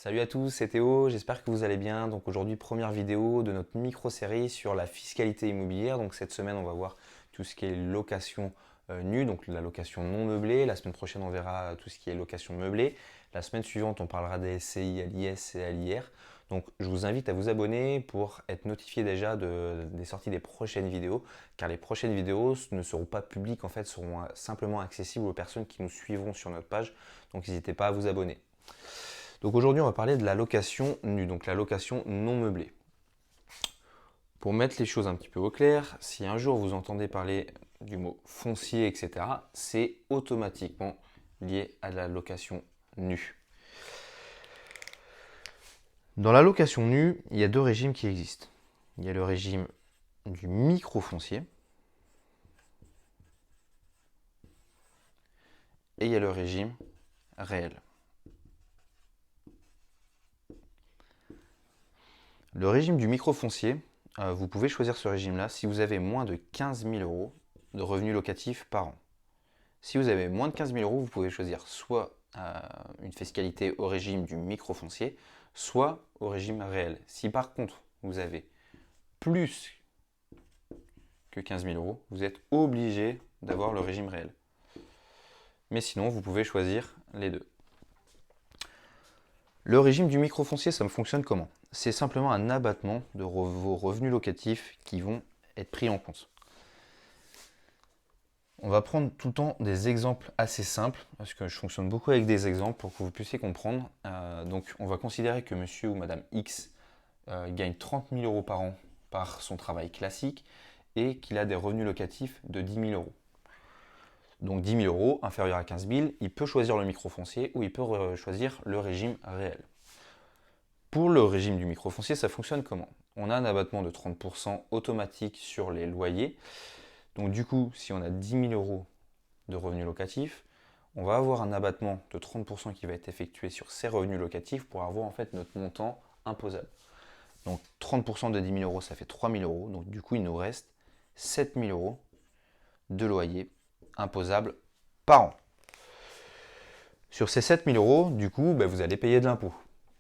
Salut à tous, c'est Théo, j'espère que vous allez bien. Donc aujourd'hui, première vidéo de notre micro-série sur la fiscalité immobilière. Donc cette semaine, on va voir tout ce qui est location nue, donc la location non meublée. La semaine prochaine, on verra tout ce qui est location meublée. La semaine suivante, on parlera des SCI à l'IS et à l'IR. Donc je vous invite à vous abonner pour être notifié déjà des sorties des prochaines vidéos, car les prochaines vidéos ne seront pas publiques, en fait, seront simplement accessibles aux personnes qui nous suivront sur notre page. Donc n'hésitez pas à vous abonner. Donc aujourd'hui, on va parler de la location nue, donc la location non meublée. Pour mettre les choses un petit peu au clair, si un jour vous entendez parler du mot foncier, etc., c'est automatiquement lié à la location nue. Dans la location nue, il y a deux régimes qui existent. Il y a le régime du micro-foncier et il y a le régime réel. Le régime du micro-foncier, vous pouvez choisir ce régime-là si vous avez moins de 15 000 euros de revenus locatifs par an. Si vous avez moins de 15 000 euros, vous pouvez choisir soit une fiscalité au régime du micro-foncier, soit au régime réel. Si par contre vous avez plus que 15 000 euros, vous êtes obligé d'avoir le régime réel. Mais sinon, vous pouvez choisir les deux. Le régime du micro-foncier, ça fonctionne comment? C'est simplement un abattement de vos revenus locatifs qui vont être pris en compte. On va prendre tout le temps des exemples assez simples, parce que je fonctionne beaucoup avec des exemples pour que vous puissiez comprendre. Donc on va considérer que monsieur ou madame X gagne 30 000 euros par an par son travail classique et qu'il a des revenus locatifs de 10 000 euros. Donc 10 000 euros, inférieur à 15 000, il peut choisir le microfoncier ou il peut choisir le régime réel. Pour le régime du microfoncier, ça fonctionne comment? On a un abattement de 30% automatique sur les loyers. Donc du coup, si on a 10 000 euros de revenus locatifs, on va avoir un abattement de 30% qui va être effectué sur ces revenus locatifs pour avoir en fait notre montant imposable. Donc 30% de 10 000 euros, ça fait 3 000 euros. Donc du coup, il nous reste 7 000 euros de loyer imposable par an. Sur ces 7 000 euros, du coup, vous allez payer de l'impôt.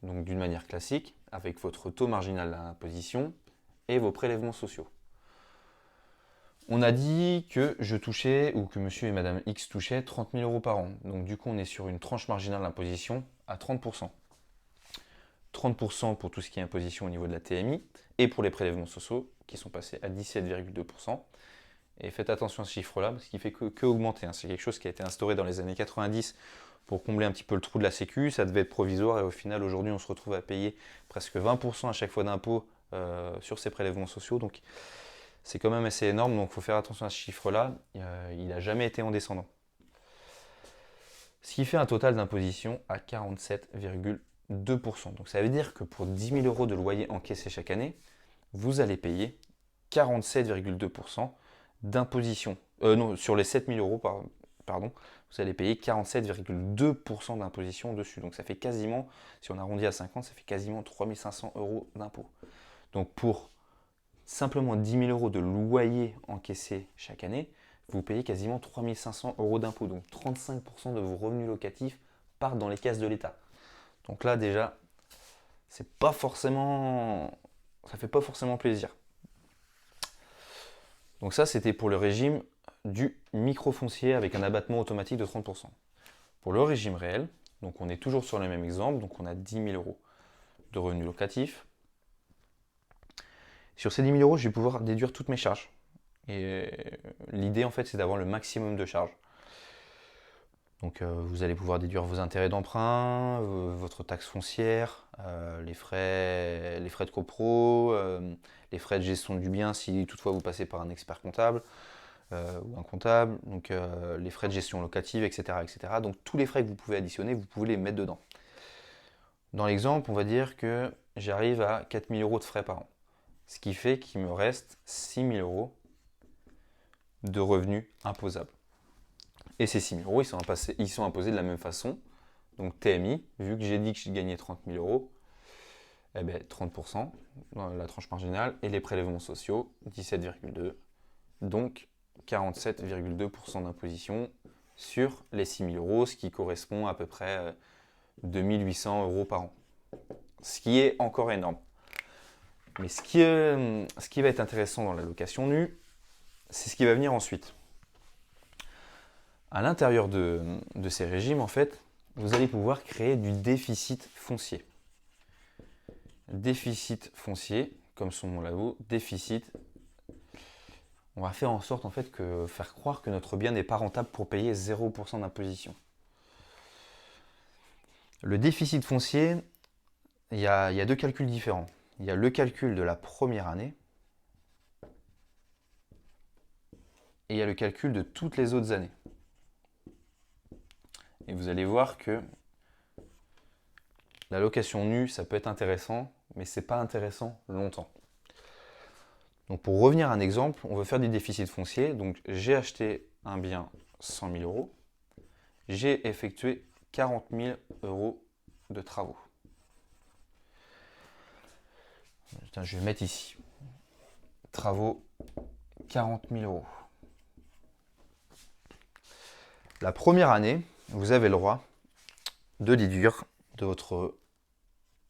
Donc d'une manière classique, avec votre taux marginal d'imposition et vos prélèvements sociaux. On a dit que je touchais, ou que monsieur et madame X touchaient 30 000 euros par an. Donc du coup, on est sur une tranche marginale d'imposition à 30%. 30% pour tout ce qui est imposition au niveau de la TMI et pour les prélèvements sociaux qui sont passés à 17,2%. Et faites attention à ce chiffre-là, parce qu'il fait que augmenter. C'est quelque chose qui a été instauré dans les années 90 pour combler un petit peu le trou de la Sécu. Ça devait être provisoire et au final, aujourd'hui, on se retrouve à payer presque 20% à chaque fois d'impôt sur ces prélèvements sociaux. Donc c'est quand même assez énorme, donc il faut faire attention à ce chiffre-là. Il n'a jamais été en descendant. Ce qui fait un total d'imposition à 47,2%. Donc ça veut dire que pour 10 000 euros de loyer encaissé chaque année, vous allez payer 47,2% d'imposition. Non, sur les 7 000 euros, pardon, vous allez payer 47,2% d'imposition dessus. Donc ça fait quasiment, si on arrondit à 50, ça fait quasiment 3 500 euros d'impôt. Donc pour simplement 10 000 euros de loyer encaissé chaque année, vous payez quasiment 3 500 euros d'impôt. Donc 35% de vos revenus locatifs partent dans les caisses de l'État. Donc là déjà, c'est pas forcément, ça fait pas forcément plaisir. Donc ça, c'était pour le régime du microfoncier avec un abattement automatique de 30%. Pour le régime réel, donc on est toujours sur le même exemple, donc on a 10 000 euros de revenus locatifs. Sur ces 10 000 euros, je vais pouvoir déduire toutes mes charges. Et l'idée, en fait, c'est d'avoir le maximum de charges. Donc vous allez pouvoir déduire vos intérêts d'emprunt, votre taxe foncière, les frais de copro, les frais de gestion du bien si toutefois vous passez par un expert comptable ou un comptable, donc les frais de gestion locative, etc., etc. Donc tous les frais que vous pouvez additionner, vous pouvez les mettre dedans. Dans l'exemple, on va dire que j'arrive à 4 000 euros de frais par an. Ce qui fait qu'il me reste 6 000 euros de revenus imposables. Et ces 6 000 euros, ils sont imposés de la même façon. Donc TMI, vu que j'ai dit que j'ai gagné 30 000 euros, 30% dans la tranche marginale, et les prélèvements sociaux, 17,2%. Donc 47,2% d'imposition sur les 6 000 euros, ce qui correspond à peu près 2 800 euros par an. ce qui est encore énorme. Mais ce qui va être intéressant dans la location nue, c'est ce qui va venir ensuite. À l'intérieur de ces régimes, en fait, vous allez pouvoir créer du déficit foncier. Déficit foncier, comme son nom l'avoue, déficit. On va faire en sorte en fait faire croire que notre bien n'est pas rentable pour payer 0% d'imposition. Le déficit foncier, il y a deux calculs différents. Il y a le calcul de la première année et il y a le calcul de toutes les autres années. Et vous allez voir que la location nue, ça peut être intéressant, mais ce n'est pas intéressant longtemps. Donc pour revenir à un exemple, on veut faire du déficit foncier. Donc j'ai acheté un bien 100 000 euros. J'ai effectué 40 000 euros de travaux. Je vais mettre ici. Travaux, 40 000 euros. La première année, vous avez le droit de déduire de votre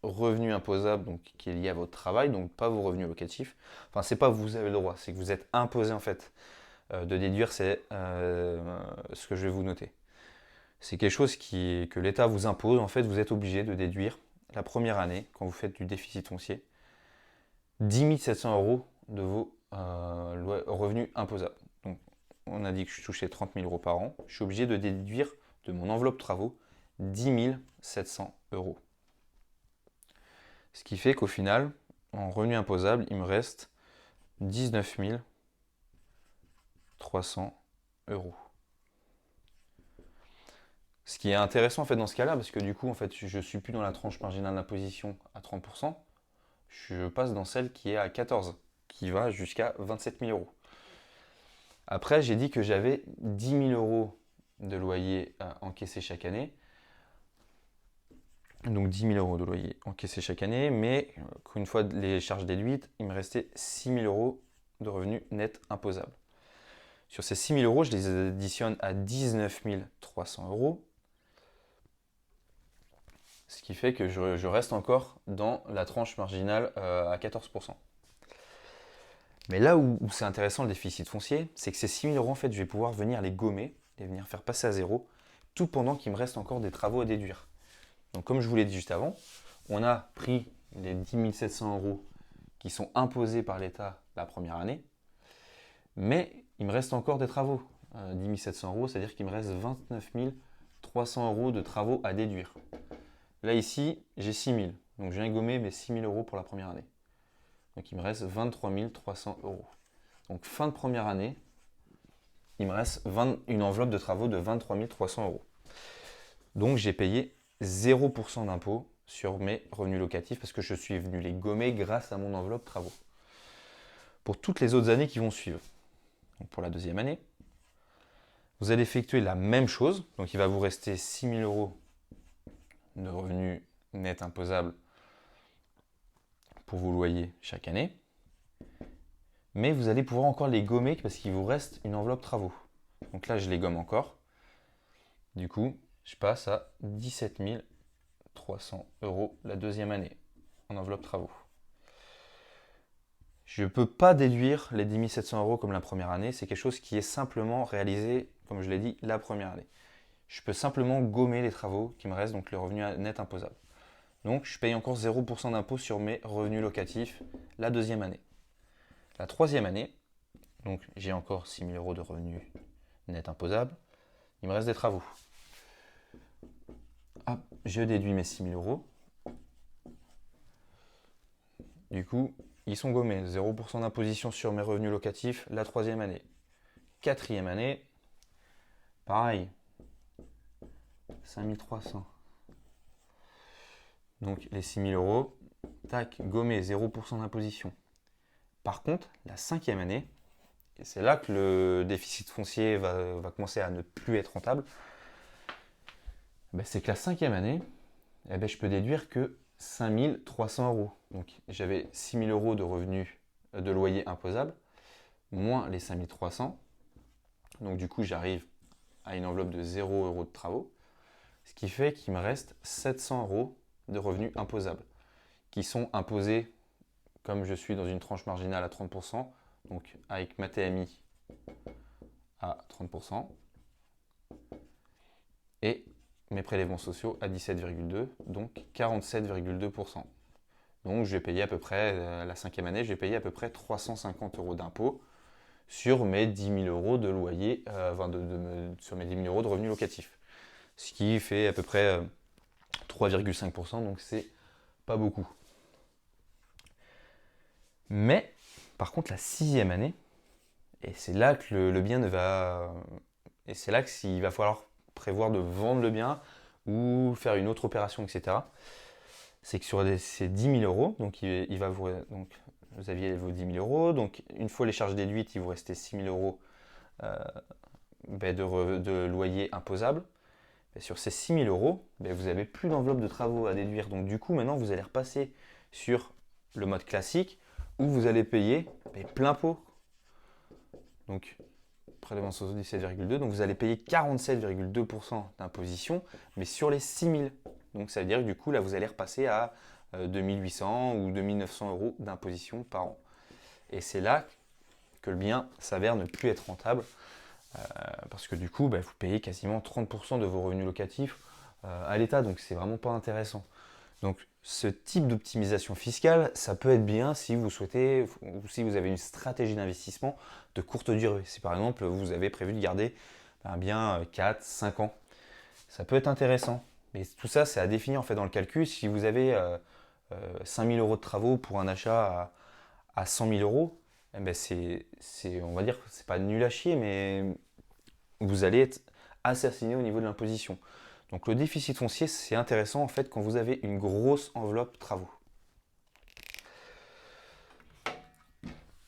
revenu imposable, donc qui est lié à votre travail, donc pas vos revenus locatifs. Enfin, c'est pas vous avez le droit, c'est que vous êtes imposé en fait de déduire, c'est ce que je vais vous noter. C'est quelque chose que l'État vous impose, en fait, vous êtes obligé de déduire la première année, quand vous faites du déficit foncier, 10 700 euros de vos revenus imposables. Donc, on a dit que je touchais 30 000 euros par an, je suis obligé de déduire de mon enveloppe travaux 10 700 euros. Ce qui fait qu'au final, en revenu imposable, il me reste 19 300 euros. Ce qui est intéressant en fait dans ce cas-là, parce que du coup, en fait, je ne suis plus dans la tranche marginale d'imposition à 30%, je passe dans celle qui est à 14%, qui va jusqu'à 27 000 euros. Après, j'ai dit que j'avais 10 000 euros de loyer encaissé chaque année. Donc 10 000 euros de loyer encaissé chaque année, mais une fois les charges déduites, il me restait 6 000 euros de revenus nets imposables. Sur ces 6 000 euros, je les additionne à 19 300 euros, ce qui fait que je reste encore dans la tranche marginale à 14%. Mais là où c'est intéressant le déficit foncier, c'est que ces 6 000 euros, en fait, je vais pouvoir venir les gommer, les venir faire passer à zéro, tout pendant qu'il me reste encore des travaux à déduire. Donc comme je vous l'ai dit juste avant, on a pris les 10 700 euros qui sont imposés par l'État la première année, mais il me reste encore des travaux. 10 700 euros, c'est-à-dire qu'il me reste 29 300 euros de travaux à déduire. Là ici, j'ai 6 000, donc je viens gommer mes 6 000 euros pour la première année. Donc il me reste 23 300 euros. Donc fin de première année, il me reste une enveloppe de travaux de 23 300 euros. Donc j'ai payé 0% d'impôt sur mes revenus locatifs parce que je suis venu les gommer grâce à mon enveloppe travaux. Pour toutes les autres années qui vont suivre, donc pour la deuxième année, vous allez effectuer la même chose. Donc il va vous rester 6 000 euros de revenus nets imposables pour vos loyers chaque année. Mais vous allez pouvoir encore les gommer parce qu'il vous reste une enveloppe travaux. Donc là, je les gomme encore. Du coup, je passe à 17 300 euros la deuxième année en enveloppe travaux. Je ne peux pas déduire les 10 700 euros comme la première année. C'est quelque chose qui est simplement réalisé, comme je l'ai dit, la première année. Je peux simplement gommer les travaux qui me restent, donc le revenu net imposable. Donc je paye encore 0% d'impôt sur mes revenus locatifs la deuxième année. La troisième année, donc j'ai encore 6 000 euros de revenus net imposables. Il me reste des travaux. Hop, je déduis mes 6 000 euros. Du coup, ils sont gommés. 0% d'imposition sur mes revenus locatifs la troisième année. Quatrième année, pareil. 5 300. Donc les 6 000 euros, tac, gommé, 0% d'imposition. Par contre, la cinquième année, et c'est là que le déficit foncier va commencer à ne plus être rentable, c'est que la cinquième année, je peux déduire que 5 300 euros. Donc j'avais 6 000 euros de revenus de loyer imposable, moins les 5 300. Donc du coup, j'arrive à une enveloppe de 0 euros de travaux, ce qui fait qu'il me reste 700 euros de revenus imposables. qui sont imposés, comme je suis dans une tranche marginale à 30%, donc avec ma TMI à 30%, et mes prélèvements sociaux à 17,2, donc 47,2%. Donc je vais payer à peu près, la cinquième année, je vais payer à peu près 350 euros d'impôt sur mes 10 000 euros de loyer, sur mes 10 000 euros de revenus locatifs. Ce qui fait à peu près 3,5%, donc c'est pas beaucoup. Mais, par contre, la sixième année, et c'est là que le bien ne va... Et c'est là qu'il va falloir prévoir de vendre le bien ou faire une autre opération, etc. C'est que sur ces 10 000 euros, donc, vous aviez vos 10 000 euros, donc une fois les charges déduites, il vous restait 6 000 euros de loyer imposable. Et sur ces 6 000 euros, vous n'avez plus d'enveloppe de travaux à déduire. Donc du coup, maintenant, vous allez repasser sur le mode classique où vous allez payer plein pot. Donc, prélèvement sociaux 17,2. Donc vous allez payer 47,2% d'imposition, mais sur les 6 000. Donc ça veut dire que du coup, là, vous allez repasser à 2 800 ou 2 900 euros d'imposition par an. Et c'est là que le bien s'avère ne plus être rentable. Parce que du coup, vous payez quasiment 30% de vos revenus locatifs à l'État, donc c'est vraiment pas intéressant. Donc ce type d'optimisation fiscale, ça peut être bien si vous souhaitez, ou si vous avez une stratégie d'investissement de courte durée. Si par exemple vous avez prévu de garder un bien 4, 5 ans, ça peut être intéressant. Mais tout ça, c'est à définir en fait dans le calcul. Si vous avez 5 000 euros de travaux pour un achat à 100 000 euros, on va dire, c'est pas nul à chier, mais vous allez être assassiné au niveau de l'imposition. Donc le déficit foncier, c'est intéressant en fait quand vous avez une grosse enveloppe travaux.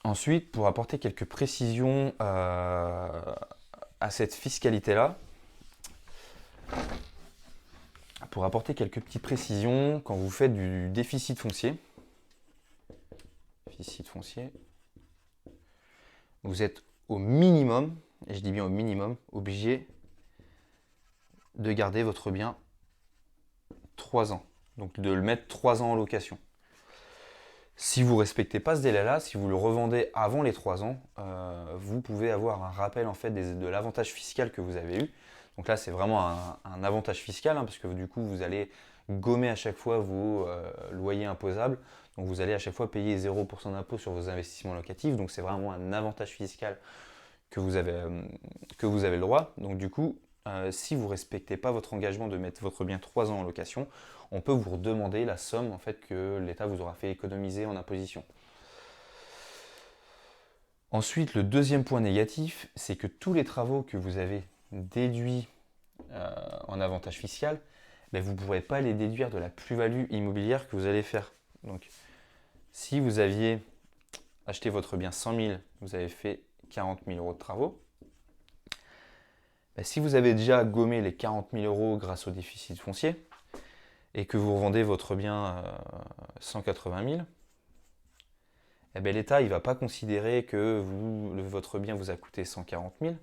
Ensuite, pour apporter quelques précisions à cette fiscalité-là, pour apporter quelques petites précisions quand vous faites du déficit foncier, vous êtes au minimum, et je dis bien au minimum, obligé de garder votre bien 3 ans. Donc de le mettre 3 ans en location. Si vous ne respectez pas ce délai-là, si vous le revendez avant les 3 ans, vous pouvez avoir un rappel en fait de l'avantage fiscal que vous avez eu. Donc là, c'est vraiment un avantage fiscal, parce que du coup, vous allez gommer à chaque fois vos loyers imposables. Donc vous allez à chaque fois payer 0% d'impôt sur vos investissements locatifs. Donc c'est vraiment un avantage fiscal que vous avez le droit. Donc du coup, si vous ne respectez pas votre engagement de mettre votre bien 3 ans en location, on peut vous redemander la somme en fait, que l'État vous aura fait économiser en imposition. Ensuite, le deuxième point négatif, c'est que tous les travaux que vous avez déduits en avantage fiscal, vous ne pourrez pas les déduire de la plus-value immobilière que vous allez faire. Donc, si vous aviez acheté votre bien 100 000, vous avez fait 40 000 euros de travaux. Si vous avez déjà gommé les 40 000 euros grâce au déficit foncier et que vous revendez votre bien 180 000, l'État ne va pas considérer que votre bien vous a coûté 140 000.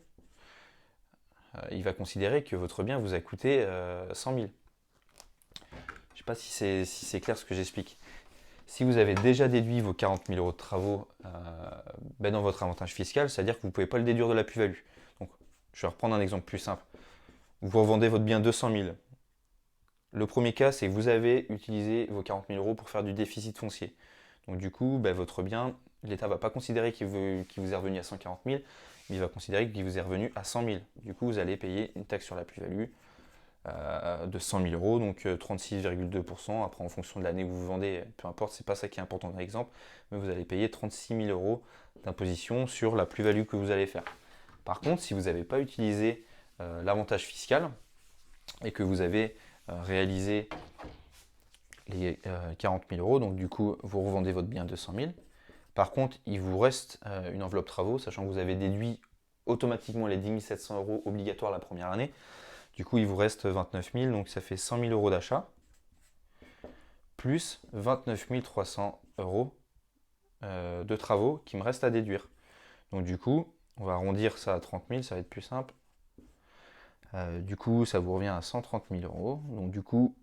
Il va considérer que votre bien vous a coûté 100 000. Je ne sais pas si c'est clair ce que j'explique. Si vous avez déjà déduit vos 40 000 euros de travaux dans votre avantage fiscal, c'est-à-dire que vous ne pouvez pas le déduire de la plus-value. Donc, je vais reprendre un exemple plus simple. Vous revendez votre bien 200 000. Le premier cas, c'est que vous avez utilisé vos 40 000 euros pour faire du déficit foncier. Donc du coup, votre bien, l'État ne va pas considérer qu'il vous est revenu à 140 000, mais il va considérer qu'il vous est revenu à 100 000. Du coup, vous allez payer une taxe sur la plus-value de 100 000 euros, donc 36,2%. Après, en fonction de l'année où vous vendez, peu importe, c'est pas ça qui est important dans l'exemple, mais vous allez payer 36 000 euros d'imposition sur la plus-value que vous allez faire. Par contre, si vous n'avez pas utilisé l'avantage fiscal et que vous avez réalisé les 40 000 euros, donc du coup, vous revendez votre bien 200 000. Par contre, il vous reste une enveloppe travaux, sachant que vous avez déduit automatiquement les 10 700 euros obligatoires la première année. Du coup, il vous reste 29 000, donc ça fait 100 000 euros d'achat, plus 29 300 euros de travaux qui me restent à déduire. Donc du coup, on va arrondir ça à 30 000, ça va être plus simple. Du coup, ça vous revient à 130 000 euros. Donc du coup,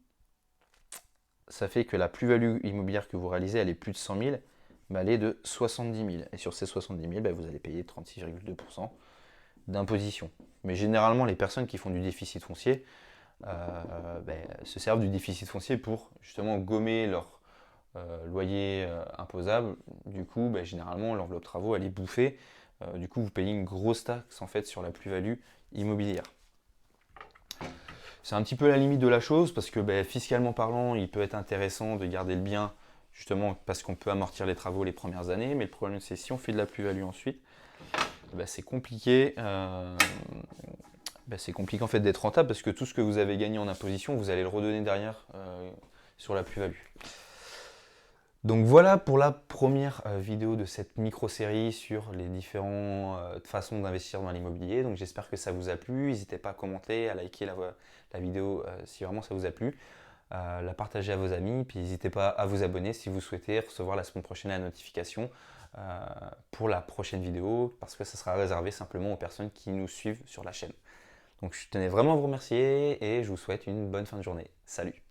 ça fait que la plus-value immobilière que vous réalisez, elle est plus de 100 000, mais elle est de 70 000. Et sur ces 70 000, vous allez payer 36,2% d'imposition. Mais généralement, les personnes qui font du déficit foncier se servent du déficit foncier pour justement gommer leur loyer imposable. Du coup, généralement, l'enveloppe travaux, elle est bouffée. Du coup, vous payez une grosse taxe en fait sur la plus-value immobilière. C'est un petit peu la limite de la chose parce que fiscalement parlant, il peut être intéressant de garder le bien justement parce qu'on peut amortir les travaux les premières années, mais le problème c'est si on fait de la plus-value ensuite, c'est compliqué. C'est compliqué en fait d'être rentable parce que tout ce que vous avez gagné en imposition, vous allez le redonner derrière sur la plus-value. Donc voilà pour la première vidéo de cette micro-série sur les différentes façons d'investir dans l'immobilier. Donc j'espère que ça vous a plu. N'hésitez pas à commenter, à liker la vidéo si vraiment ça vous a plu, la partager à vos amis, puis n'hésitez pas à vous abonner si vous souhaitez recevoir la semaine prochaine la notification pour la prochaine vidéo, parce que ça sera réservé simplement aux personnes qui nous suivent sur la chaîne. Donc je tenais vraiment à vous remercier et je vous souhaite une bonne fin de journée. Salut!